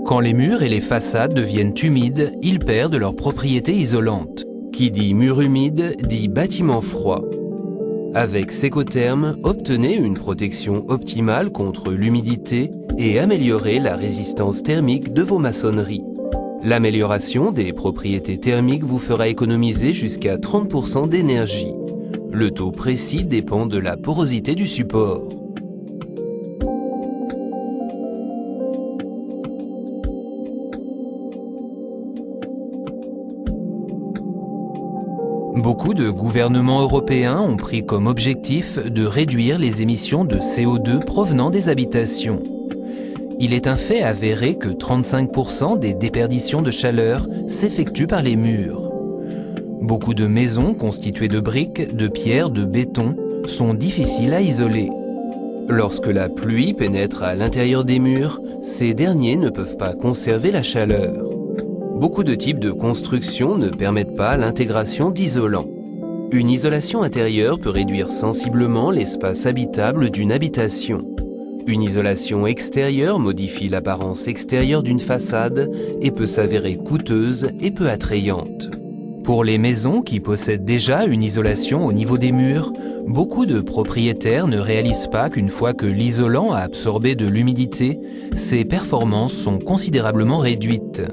Quand les murs et les façades deviennent humides, ils perdent leurs propriétés isolantes. Qui dit mur humide dit bâtiment froid. Avec Secotherm, obtenez une protection optimale contre l'humidité et améliorez la résistance thermique de vos maçonneries. L'amélioration des propriétés thermiques vous fera économiser jusqu'à 30% d'énergie. Le taux précis dépend de la porosité du support. Beaucoup de gouvernements européens ont pris comme objectif de réduire les émissions de CO2 provenant des habitations. Il est un fait avéré que 35% des déperditions de chaleur s'effectuent par les murs. Beaucoup de maisons constituées de briques, de pierre, de béton sont difficiles à isoler. Lorsque la pluie pénètre à l'intérieur des murs, ces derniers ne peuvent pas conserver la chaleur. Beaucoup de types de construction ne permettent pas l'intégration d'isolants. Une isolation intérieure peut réduire sensiblement l'espace habitable d'une habitation. Une isolation extérieure modifie l'apparence extérieure d'une façade et peut s'avérer coûteuse et peu attrayante. Pour les maisons qui possèdent déjà une isolation au niveau des murs, beaucoup de propriétaires ne réalisent pas qu'une fois que l'isolant a absorbé de l'humidité, ses performances sont considérablement réduites.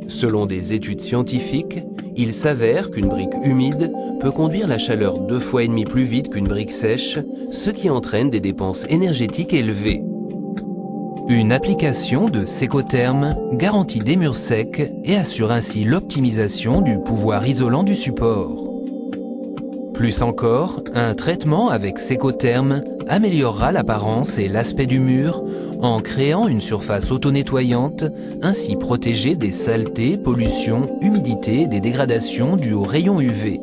Selon des études scientifiques, il s'avère qu'une brique humide peut conduire la chaleur 2,5 fois plus vite qu'une brique sèche, ce qui entraîne des dépenses énergétiques élevées. Une application de Secotherm garantit des murs secs et assure ainsi l'optimisation du pouvoir isolant du support. Plus encore, un traitement avec Secotherm améliorera l'apparence et l'aspect du mur en créant une surface auto-nettoyante, ainsi protégée des saletés, pollutions, humidité et des dégradations dues aux rayons UV.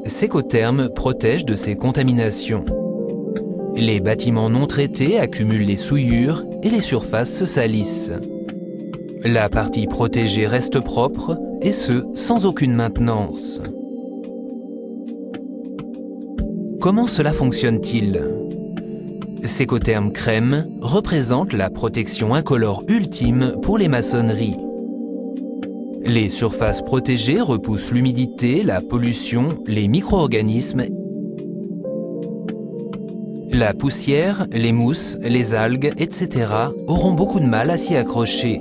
Secotherm protège de ces contaminations. Les bâtiments non traités accumulent les souillures et les surfaces se salissent. La partie protégée reste propre, et ce, sans aucune maintenance. Comment cela fonctionne-t-il ? Secotherm Crème représente la protection incolore ultime pour les maçonneries. Les surfaces protégées repoussent l'humidité, la pollution, les micro-organismes, la poussière, les mousses, les algues, etc. auront beaucoup de mal à s'y accrocher.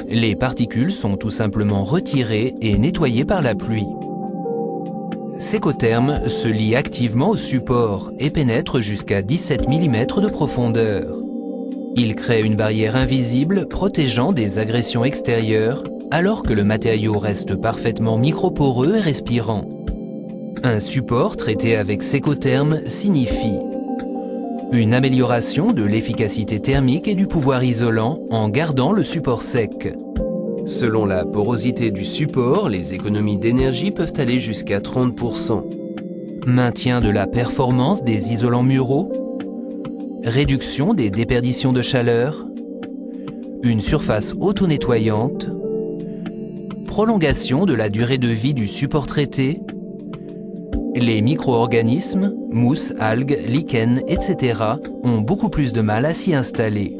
Les particules sont tout simplement retirées et nettoyées par la pluie. Secotherm se lie activement au support et pénètre jusqu'à 17 mm de profondeur. Il crée une barrière invisible protégeant des agressions extérieures alors que le matériau reste parfaitement microporeux et respirant. Un support traité avec Secotherm signifie une amélioration de l'efficacité thermique et du pouvoir isolant en gardant le support sec. Selon la porosité du support, les économies d'énergie peuvent aller jusqu'à 30%. Maintien de la performance des isolants muraux, réduction des déperditions de chaleur, une surface auto-nettoyante, prolongation de la durée de vie du support traité. Les micro-organismes, mousses, algues, lichens, etc. ont beaucoup plus de mal à s'y installer.